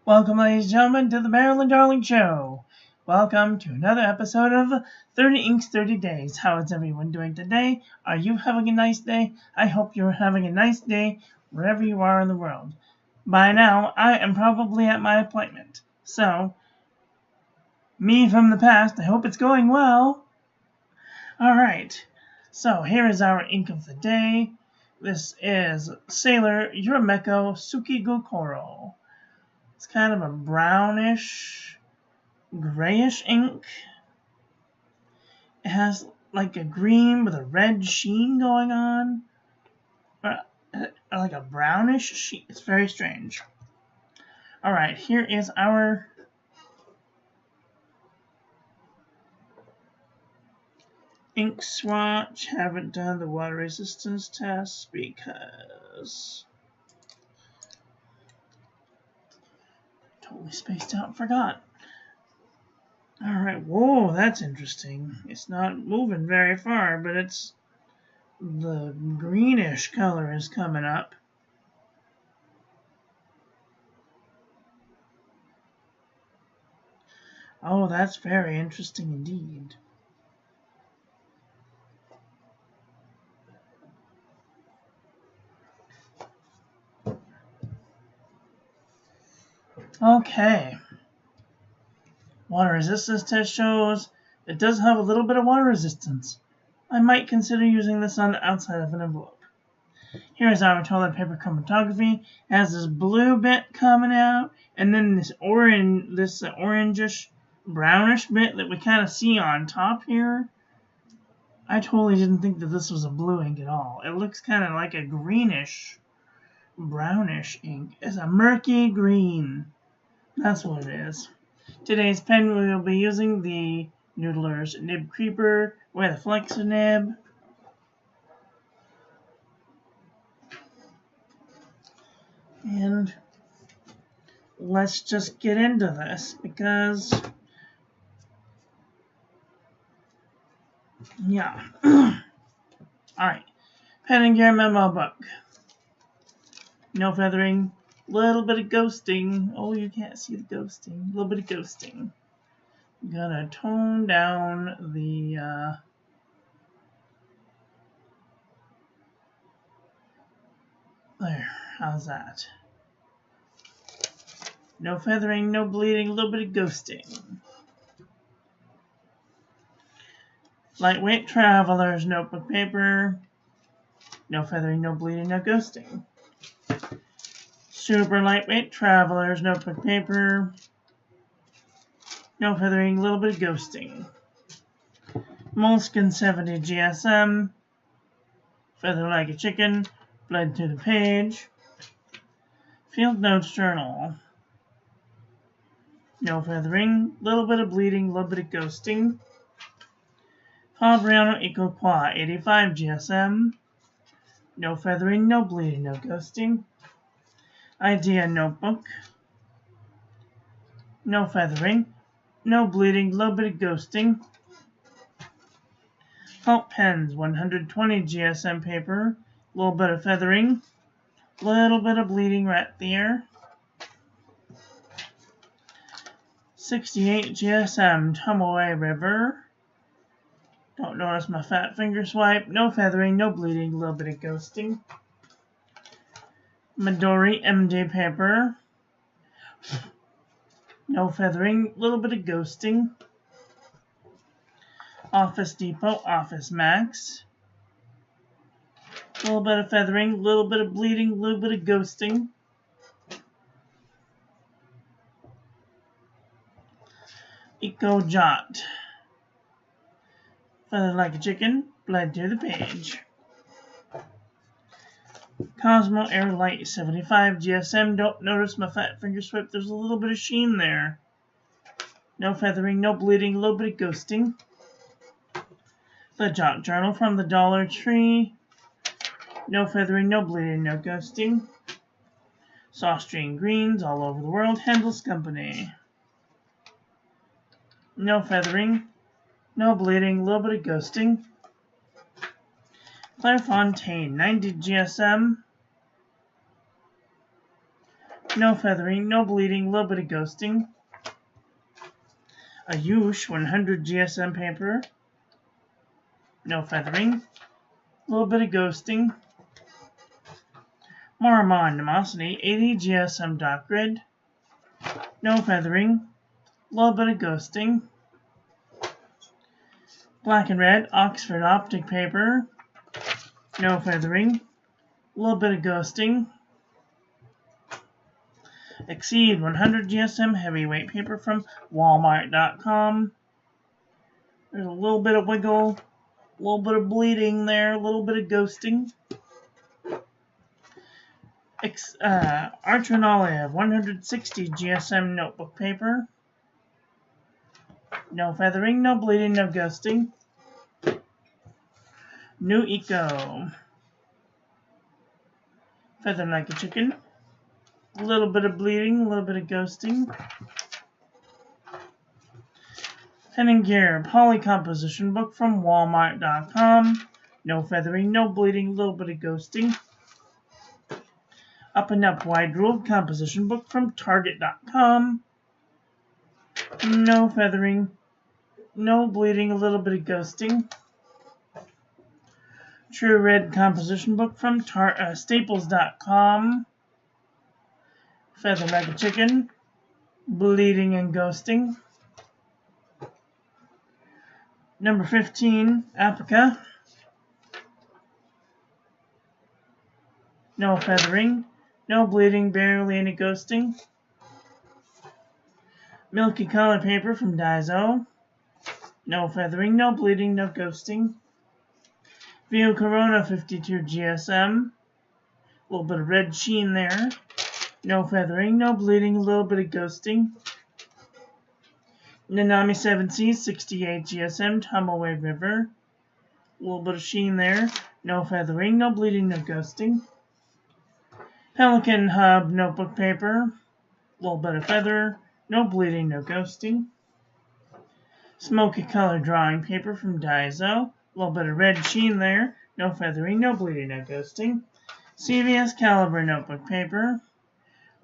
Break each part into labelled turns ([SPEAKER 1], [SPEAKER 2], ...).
[SPEAKER 1] Welcome, ladies and gentlemen, to the Marilyn Darling Show. Welcome to another episode of 30 Inks 30 Days. How is everyone doing today? Are you having a nice day? I hope you're having a nice day wherever you are in the world. By now, I am probably at my appointment. So, me from the past, I hope it's going well. Alright, so here is our ink of the day. This is Sailor Yurameku Suki Gokoro. It's kind of a brownish, grayish ink. It has like a green with a red sheen going on. Or like a brownish sheen. It's very strange. Alright, here is our ink swatch. Haven't done the water resistance test because totally spaced out and forgot. Alright, whoa, that's interesting. It's not moving very far, but it's the greenish color is coming up. Oh, that's very interesting indeed. Okay. Water resistance test shows it does have a little bit of water resistance. I might consider using this on the outside of an envelope. Here is our toilet paper chromatography. It has this blue bit coming out, and then this orangish, brownish bit that we kind of see on top here. I totally didn't think that this was a blue ink at all. It looks kind of like a greenish, brownish ink. It's a murky green. That's what it is. Today's pen we will be using the Noodler's Nib Creeper with a flexor nib. And let's just get into this because, yeah. Alright, pen and gear memo book. No feathering. Little bit of ghosting. Oh, you can't see the ghosting. A little bit of ghosting. I'm gonna tone down the there. How's that? No feathering, no bleeding, a little bit of ghosting. Lightweight Traveler's notebook paper. No feathering, no bleeding, no ghosting. Super Lightweight Traveler's notebook paper. No feathering, a little bit of ghosting. Moleskine 70 GSM. Feather like a chicken. Bled to the page. Field Notes Journal. No feathering, little bit of bleeding, little bit of ghosting. Fabriano Eco Qua 85 GSM. No feathering, no bleeding, no ghosting. Idea Notebook. No feathering, no bleeding, little bit of ghosting. Felt Pens 120 GSM paper. Little bit of feathering, little bit of bleeding right there. 68 GSM Tomoe River. Don't notice my fat finger swipe. No feathering, no bleeding, a little bit of ghosting. Midori MD paper. No feathering, little bit of ghosting. Office Depot Office Max. A little bit of feathering, little bit of bleeding, a little bit of ghosting. Eco Jot. Feathered like a chicken, bled to the page. Cosmo Air Light 75 GSM. Don't notice my fat finger swipe. There's a little bit of sheen there. No feathering, no bleeding, a little bit of ghosting. The Jot Journal from the Dollar Tree. No feathering, no bleeding, no ghosting. Austrian greens all over the world. Handels Company. No feathering, no bleeding, a little bit of ghosting. Clairefontaine 90 GSM. no feathering, no bleeding, a little bit of ghosting. A Yush 100 GSM paper, no feathering, a little bit of ghosting. Moramon Nemosity 80 GSM dot grid, no feathering, a little bit of ghosting. Black and red Oxford optic paper, no feathering, a little bit of ghosting. Exceed 100 GSM heavyweight paper from Walmart.com. There's a little bit of wiggle, a little bit of bleeding there, a little bit of ghosting. Archer and Olive 160 GSM notebook paper. No feathering, no bleeding, no ghosting. New Eco. Feather like a chicken. A little bit of bleeding, a little bit of ghosting. Pen and Gear Poly Composition Book from Walmart.com. No feathering, no bleeding, a little bit of ghosting. Up and Up Wide Ruled Composition Book from Target.com. No feathering, no bleeding, a little bit of ghosting. True Red Composition Book from Staples.com. Feather like a chicken, bleeding and ghosting. Number 15, Apica. No feathering, no bleeding, barely any ghosting. Milky Color Paper from Daiso. No feathering, no bleeding, no ghosting. View Corona 52 GSM. A little bit of red sheen there. No feathering, no bleeding, a little bit of ghosting. Nanami 7C 68 GSM Tumbleweed River. A little bit of sheen there. No feathering, no bleeding, no ghosting. Pelican Hub notebook paper. A little bit of feather. No bleeding, no ghosting. Smoky Color drawing paper from Daiso. A little bit of red sheen there. No feathering, no bleeding, no ghosting. CVS Caliber notebook paper.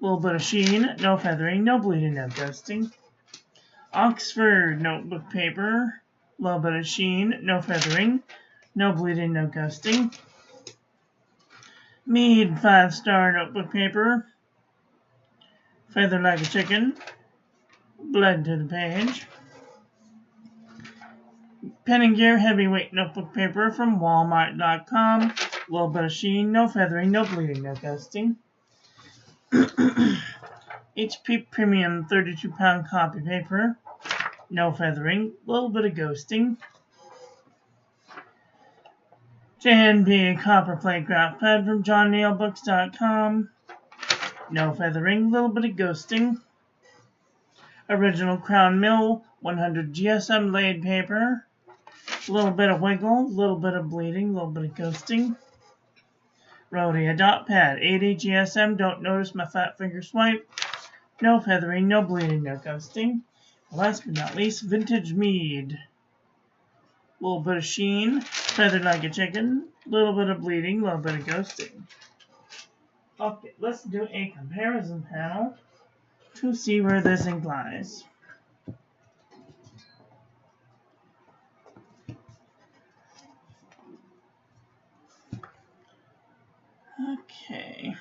[SPEAKER 1] A little bit of sheen, no feathering, no bleeding, no ghosting. Oxford notebook paper. A little bit of sheen, no feathering, no bleeding, no ghosting. Mead 5-star notebook paper. Feather like a chicken. Blood to the page. Pen and Gear heavyweight notebook paper from Walmart.com. A little bit of sheen, no feathering, no bleeding, no ghosting. HP Premium 32-pound copy paper. No feathering, a little bit of ghosting. JNB Copper Plate Graph Pad from JohnNeilBooks.com. No feathering, a little bit of ghosting. Original Crown Mill 100 GSM laid paper. A little bit of wiggle, a little bit of bleeding, a little bit of ghosting. Rhodia Dot Pad 80 GSM, don't notice my fat finger swipe. No feathering, no bleeding, no ghosting. Last but not least, Vintage Mead. A little bit of sheen, feathered like a chicken, a little bit of bleeding, a little bit of ghosting. Okay, let's do a comparison panel to see where this ink lies. Okay.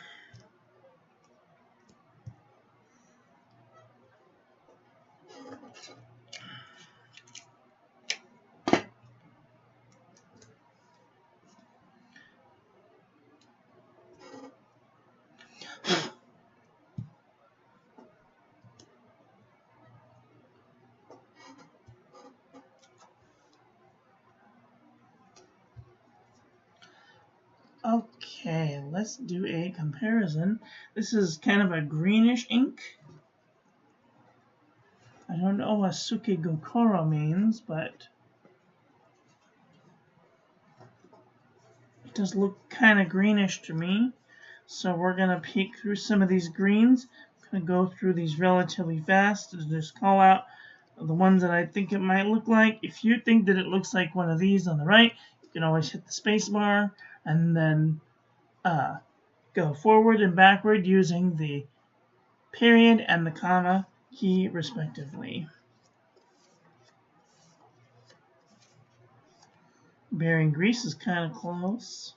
[SPEAKER 1] Okay, let's do a comparison. This is kind of a greenish ink. I don't know what Suki Gokoro means, but it does look kind of greenish to me. So we're going to peek through some of these greens. I'm going to go through these relatively fast and just call out the ones that I think it might look like. If you think that it looks like one of these on the right, you can always hit the space bar and then go forward and backward using the period and the comma key respectively. Bearing Greece is kind of close.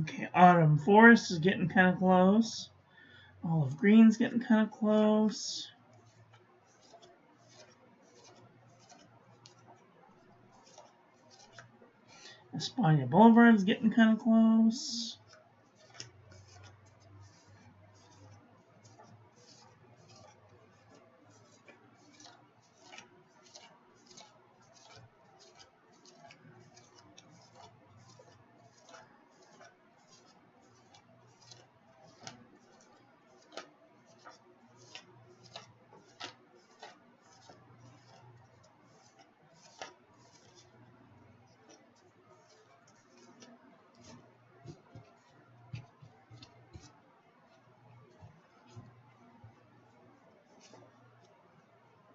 [SPEAKER 1] Okay, Autumn Forest is getting kind of close. Olive Green's getting kind of close. Espana Boulevard's getting kind of close.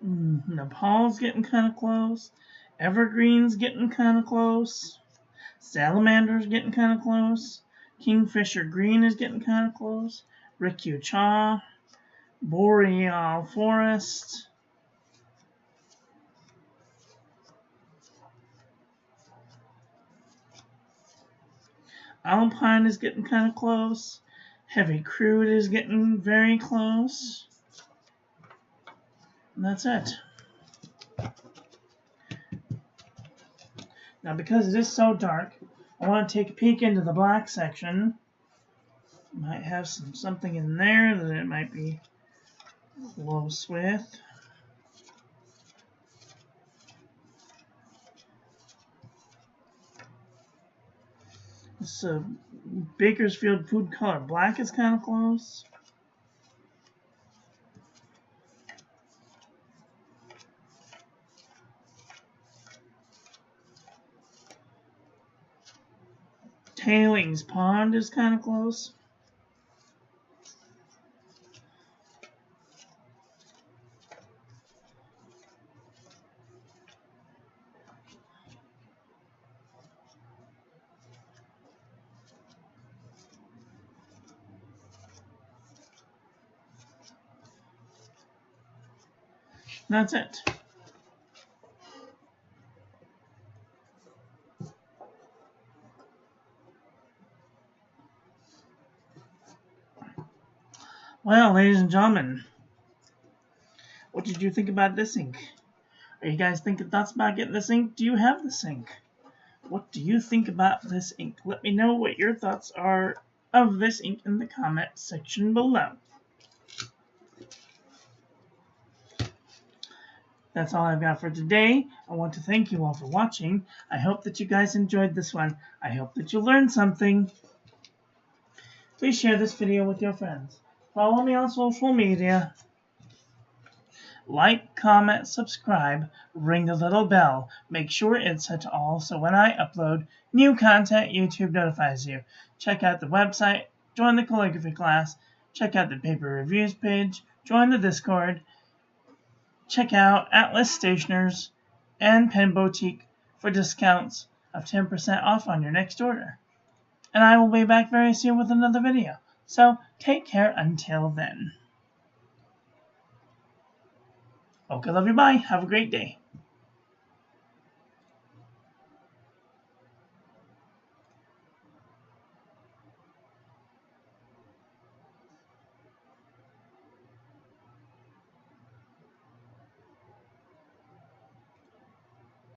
[SPEAKER 1] Nepal's getting kind of close. Evergreen's getting kind of close. Salamander's getting kind of close. Kingfisher Green is getting kind of close. Rikyu-cha. Boreal Forest. Alpine is getting kind of close. Heavy Crude is getting very close. And that's it. Now, because it is so dark, I want to take a peek into the black section. Might have something in there that it might be close with. This Bakersfield Food Color Black is kind of close. Tailings Pond is kind of close. That's it. Well, ladies and gentlemen, what did you think about this ink? Are you guys thinking thoughts about getting this ink? Do you have this ink? What do you think about this ink? Let me know what your thoughts are of this ink in the comment section below. That's all I've got for today. I want to thank you all for watching. I hope that you guys enjoyed this one. I hope that you learned something. Please share this video with your friends. Follow me on social media. Like, comment, subscribe, ring the little bell. Make sure it's set to all so when I upload new content, YouTube notifies you. Check out the website, join the calligraphy class, check out the paper reviews page, join the Discord, check out Atlas Stationers and Pen Boutique for discounts of 10% off on your next order. And I will be back very soon with another video. So take care until then. Okay, love you, bye. Have a great day.